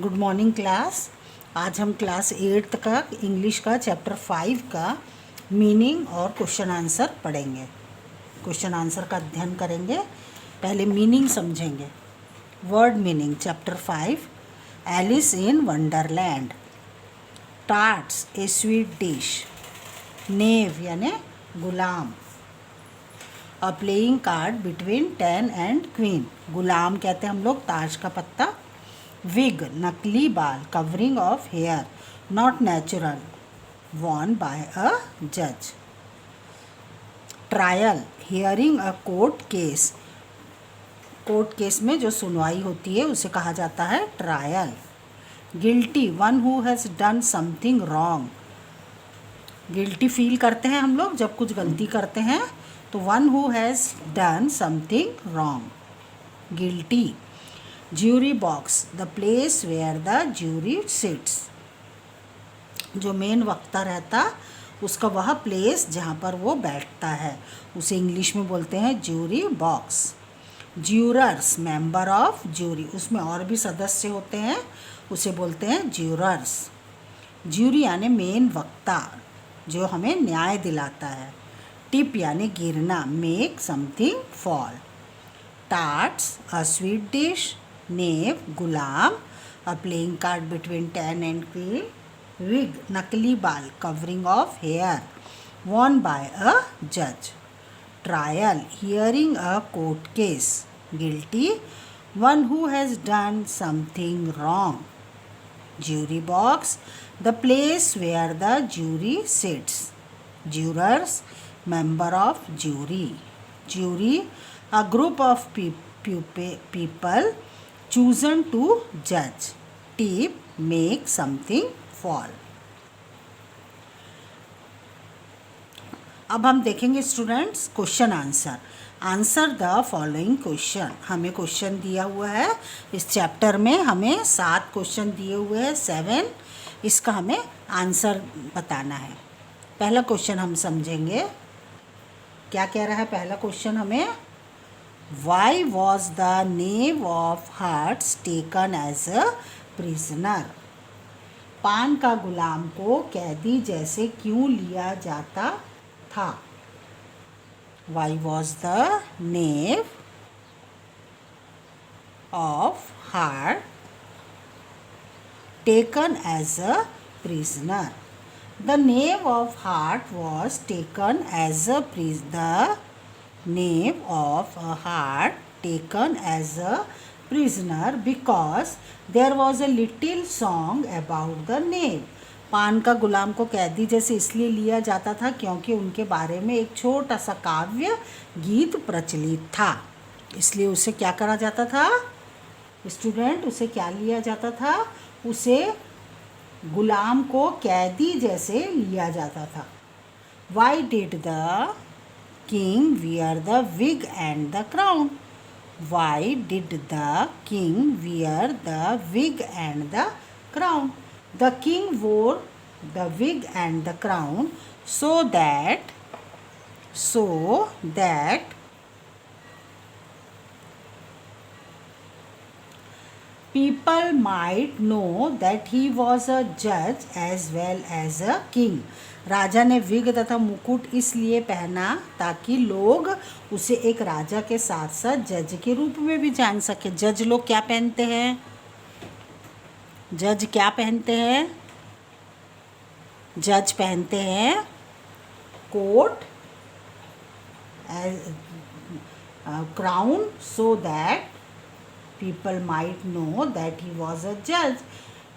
Good morning class. आज हम class 8th का इंग्लिश का चैप्टर 5 का मीनिंग और क्वेश्चन आंसर पढ़ेंगे। क्वेश्चन आंसर का अध्ययन करेंगे। पहले मीनिंग समझेंगे। Word meaning chapter 5। Alice in Wonderland. Tarts a sweet dish. Knave यानी गुलाम। A playing card between 10 and queen. गुलाम कहते हैं हम लोग ताज का पत्ता। विग नकली बाल, covering of hair, not natural, worn by a जज। Trial hearing a court case. Court case में जो सुनवाई होती है उसे कहा जाता है trial. Guilty one who has done something wrong. Guilty feel करते हैं हम लोग जब कुछ गलती करते हैं, तो one who has done something wrong, guilty. Jury box the place where the jury sits. जो मेन वक्ता रहता उसका वह प्लेस जहाँ पर वो बैठता है उसे इंग्लिश में बोलते हैं jury box. Jurors member of jury, उसमें और भी सदस्य होते हैं उसे बोलते हैं ज्यूरर्स। ज्यूरी यानी मेन वक्ता जो हमें न्याय दिलाता है। टिप यानी गिरना, make something fall. Tarts a sweet dish. Knave गुलाम। A playing card between 10 and queen. Wig नकली बाल, covering of hair, worn by a जज। Trial hearing a court case. Guilty one who has done something wrong. Jury box the place where the jury sits. Jurors member of jury. Jury a group of people chosen to judge. Tip make something fall. अब हम देखेंगे students question answer. Answer the following question. हमें question दिया हुआ है इस chapter में, हमें 7 क्वेश्चन दिए हुए हैं, 7। इसका हमें आंसर बताना है। पहला क्वेश्चन हम समझेंगे। क्या कह रहा है पहला क्वेश्चन हमें? Why was the knave of hearts taken as a prisoner. पान का गुलाम को कैदी जैसे क्यों लिया जाता था? Why was the knave of heart taken as a prisoner. The knave of heart was taken as a prisoner because there was a little song about the knave. पान का गुलाम को कैदी जैसे इसलिए लिया जाता था क्योंकि उनके बारे में एक छोटा सा काव्य गीत प्रचलित था, इसलिए उसे क्या करा जाता था स्टूडेंट? उसे क्या लिया जाता था? उसे गुलाम को कैदी जैसे लिया जाता था। Why did the king wear the wig and the crown. Why did the king wear the wig and the crown. The king wore the wig and the crown so that people might know that he was a judge as well as a king. राजा ने wig तथा मुकुट इसलिए पहना ताकि लोग उसे एक राजा के साथ साथ जज के रूप में भी जान सके। जज लोग क्या पहनते हैं? जज क्या पहनते हैं? जज पहनते हैं coat, crown, so that people might know that he was a judge.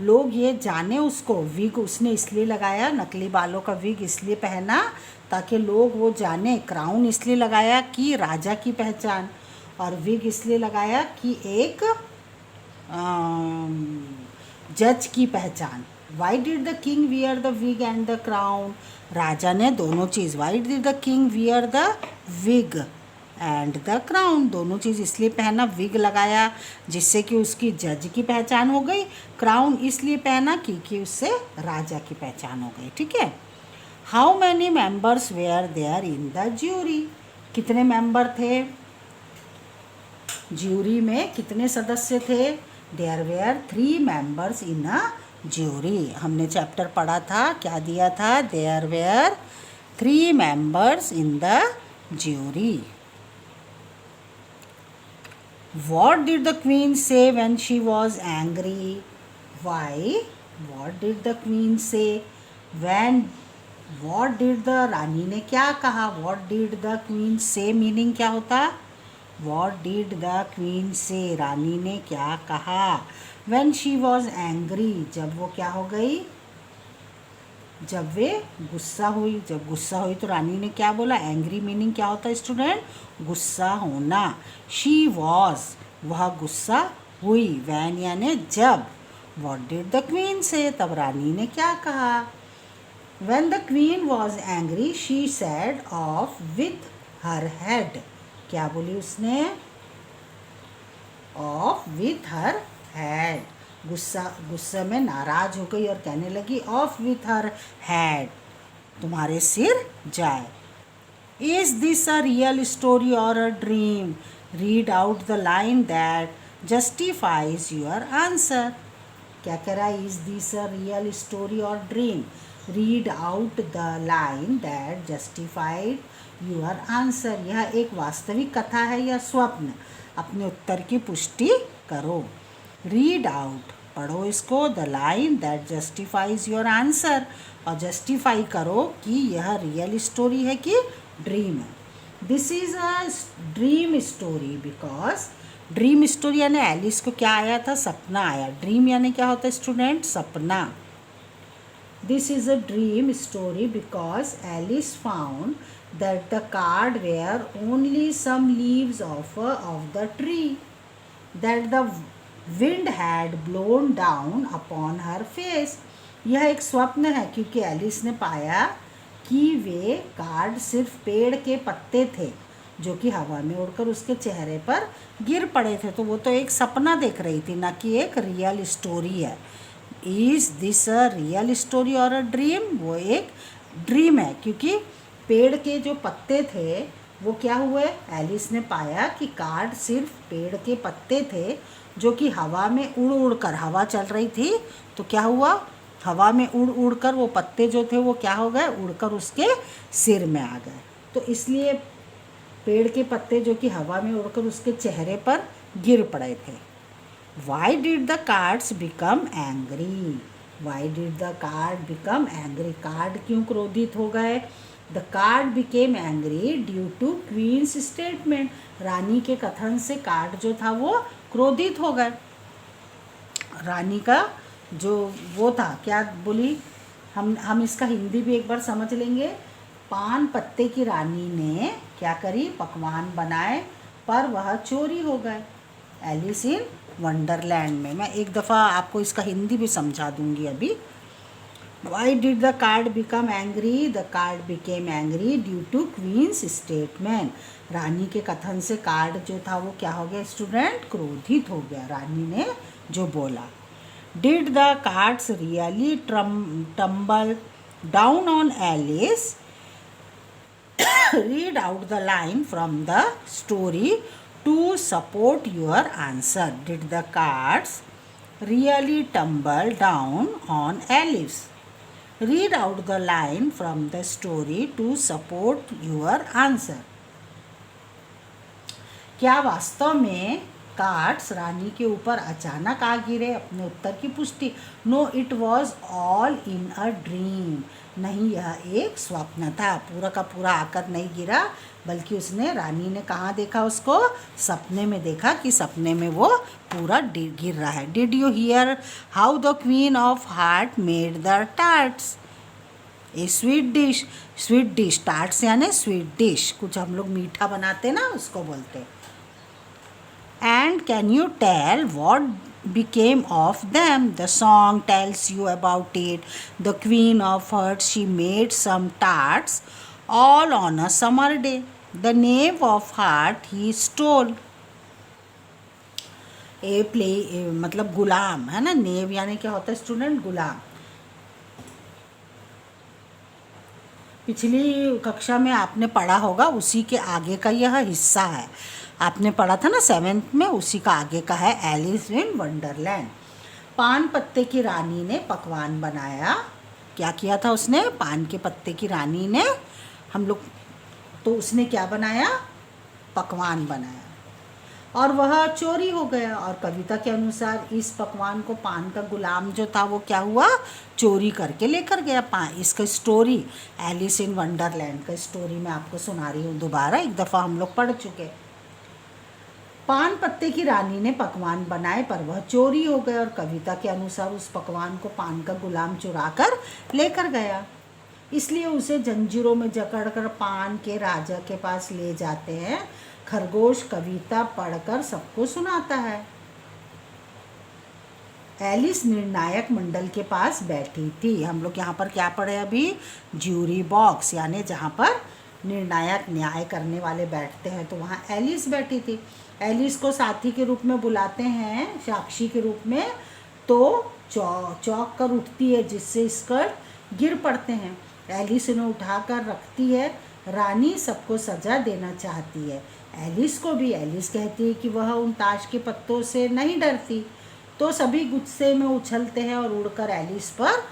लोग ये जाने उसको। विग उसने इसलिए लगाया, नकली बालों का विग इसलिए पहना ताकि लोग वो जाने। क्राउन इसलिए लगाया कि राजा की पहचान, और विग इसलिए लगाया कि एक जज की पहचान। Why did the king wear the wig and the crown. राजा ने दोनों चीज़, why did the king wear the wig and the crown, दोनों चीज़ इसलिए पहना। विग लगाया जिससे कि उसकी जज की पहचान हो गई, क्राउन इसलिए पहना क्योंकि उससे राजा की पहचान हो गई। ठीक है। How many members were there in the jury. कितने मेंबर थे ज्यूरी में? कितने सदस्य थे? There were 3 members in a jury. हमने चैप्टर पढ़ा था, क्या दिया था? There were 3 members in the jury. What did the queen say when she was angry? Why? What did the queen say when? What did the रानी ने क्या कहा? What did the queen say meaning क्या होता? What did the queen say? रानी ने क्या कहा? When she was angry, जब वो क्या हो गई? जब वे गुस्सा हुई। जब गुस्सा हुई तो रानी ने क्या बोला? एंग्री मीनिंग क्या होता है स्टूडेंट? गुस्सा होना। शी वॉज, वह गुस्सा हुई। वैन यानी जब। वॉट डिड द क्वीन से, तब रानी ने क्या कहा? When the queen was angry she said of with her head. क्या बोली उसने? Of with her head. गुस्सा में नाराज हो गई और कहने लगी ऑफ विथ हर हेड, तुम्हारे सिर जाए। Is this a real story और a dream? Read out the line that justifies your answer. क्या कह रहा है? Is this a real story और dream? Read out the line that justified your answer. यह एक वास्तविक कथा है या स्वप्न? अपने उत्तर की पुष्टि करो। रीड आउट, पढ़ो इसको, the line that justifies your answer, और जस्टिफाई करो कि यह रियल स्टोरी है कि ड्रीम है। This is a dream story because, dream story यानी एलिस को क्या आया था? सपना आया। ड्रीम यानी क्या होता है स्टूडेंट? सपना। This is a dream story because Alice found that the card were only some leaves of the tree that the wind had blown down upon her face. यह एक स्वप्न है क्योंकि एलिस ने पाया कि वे कार्ड सिर्फ पेड़ के पत्ते थे जो कि हवा में उड़कर उसके चेहरे पर गिर पड़े थे। तो वो तो एक सपना देख रही थी, ना कि एक रियल स्टोरी है। Is this a real story और अ ड्रीम? वो एक ड्रीम है क्योंकि पेड़ के जो पत्ते थे वो क्या हुए? एलिस ने पाया कि कार्ड सिर्फ पेड़ के पत्ते थे जो कि हवा में उड़ उड़ कर, हवा चल रही थी तो क्या हुआ? हवा में उड़ उड़ कर वो पत्ते जो थे वो क्या हो गए? उड़कर उसके सिर में आ गए। तो इसलिए पेड़ के पत्ते जो कि हवा में उड़कर उसके चेहरे पर गिर पड़े थे। Why did the cards become angry? Why did the card become angry? Card क्यों क्रोधित हो गए? The card became angry due to queen's statement. रानी के कथन से कार्ड जो था वो क्रोधित हो गए। रानी का जो वो था, क्या बोली? हम इसका हिंदी भी एक बार समझ लेंगे। पान पत्ते की रानी ने क्या करी? पकवान बनाए पर वह चोरी हो गए। एलिस इन वंडरलैंड में। मैं एक दफ़ा आपको इसका हिंदी भी समझा दूंगी अभी। Why did the card become angry? The card became angry due to Queen's statement. रानी के कथन से कार्ड जो था वो क्या हो गया स्टूडेंट? क्रोधित हो गया। रानी ने जो बोला। Did the cards really tumble down on Alice? Read out the line from the story to support your answer. Did the cards really tumble down on Alice? Read out the line from the story to support your answer. क्या वास्तव में cards रानी के ऊपर अचानक आ गिरे? अपने उत्तर की पुष्टि। No, it was all in a dream. नहीं, यह एक स्वप्न था। पूरा का पूरा आकर नहीं गिरा, बल्कि उसने, रानी ने कहाँ देखा उसको? सपने में देखा कि सपने में वो पूरा गिर रहा है। Did you hear how the queen of heart made the tarts? A sweet dish. Sweet dish, tarts यानी स्वीट डिश। कुछ हम लोग मीठा बनाते ना, उसको बोलते। And can you tell what became of them? The song tells you about it. The queen of hearts, she made some tarts all on a summer day. The knave of heart he stole. मतलब गुलाम है ना। नेव यानी क्या होता है student? गुलाम। पिछली कक्षा में आपने पढ़ा होगा, उसी के आगे का यह हिस्सा है। आपने पढ़ा था ना 7th में, उसी का आगे का है एलिस इन वंडरलैंड। पान पत्ते की रानी ने पकवान बनाया। क्या किया था उसने? पान के पत्ते की रानी ने हम लोग तो उसने क्या बनाया? पकवान बनाया और वह चोरी हो गया। और कविता के अनुसार इस पकवान को पान का गुलाम जो था वो क्या हुआ? चोरी करके लेकर गया। इसका स्टोरी एलिस इन वंडरलैंड का स्टोरी मैं आपको सुना रही हूँ दोबारा, एक दफ़ा हम लोग पढ़ चुके। पान पत्ते की रानी ने पकवान बनाए पर वह चोरी हो गए और कविता के अनुसार उस पकवान को पान का गुलाम चुरा कर लेकर गया। इसलिए उसे जंजीरों में जकड़कर पान के राजा के पास ले जाते हैं। खरगोश कविता पढ़कर सबको सुनाता है। एलिस निर्णायक मंडल के पास बैठी थी। हम लोग यहाँ पर क्या पढ़े अभी? ज्यूरी बॉक्स, यानी जहाँ पर निर्णायक न्याय करने वाले बैठते हैं, तो वहाँ एलिस बैठी थी। एलिस को साथी के रूप में बुलाते हैं, साक्षी के रूप में, तो चौंक कर उठती है जिससे स्कर्ट गिर पड़ते हैं। एलिस उन्हें उठाकर रखती है। रानी सबको सजा देना चाहती है। एलिस को भी, एलिस कहती है कि वह उन ताश के पत्तों से नहीं डरती, तो सभी गुस्से में उछलते हैं और उड़कर एलिस पर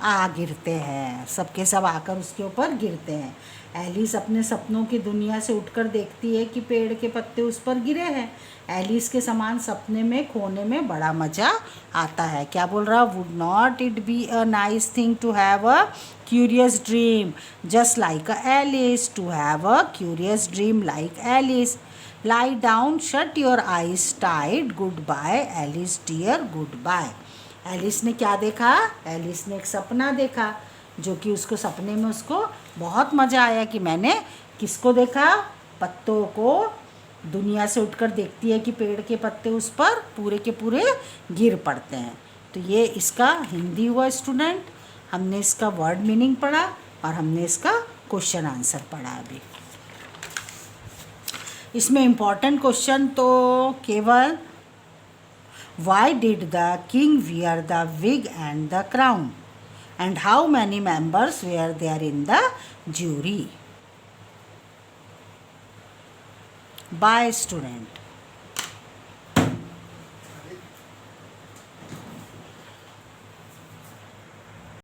आ गिरते हैं। सबके सब आकर उसके ऊपर गिरते हैं। एलिस अपने सपनों की दुनिया से उठकर देखती है कि पेड़ के पत्ते उस पर गिरे हैं। एलिस के समान सपने में खोने में बड़ा मज़ा आता है। क्या बोल रहा? Would not it be a nice thing to have a curious dream just like a Alice, to have a curious dream like Alice. Lie down, shut your eyes tight, good bye Alice dear, good bye. Alice ने क्या देखा? Alice ने एक सपना देखा, जो कि उसको सपने में उसको बहुत मज़ा आया कि मैंने किसको देखा? पत्तों को दुनिया से उठकर देखती है कि पेड़ के पत्ते उस पर पूरे के पूरे गिर पड़ते हैं। तो ये इसका हिंदी हुआ स्टूडेंट। हमने इसका वर्ड मीनिंग पढ़ा और हमने इसका क्वेश्चन आंसर पढ़ा। अभी इसमें इम्पॉर्टेंट क्वेश्चन तो केवल Why did the king wear the wig and the crown? And how many members were there in the jury? Bye, student.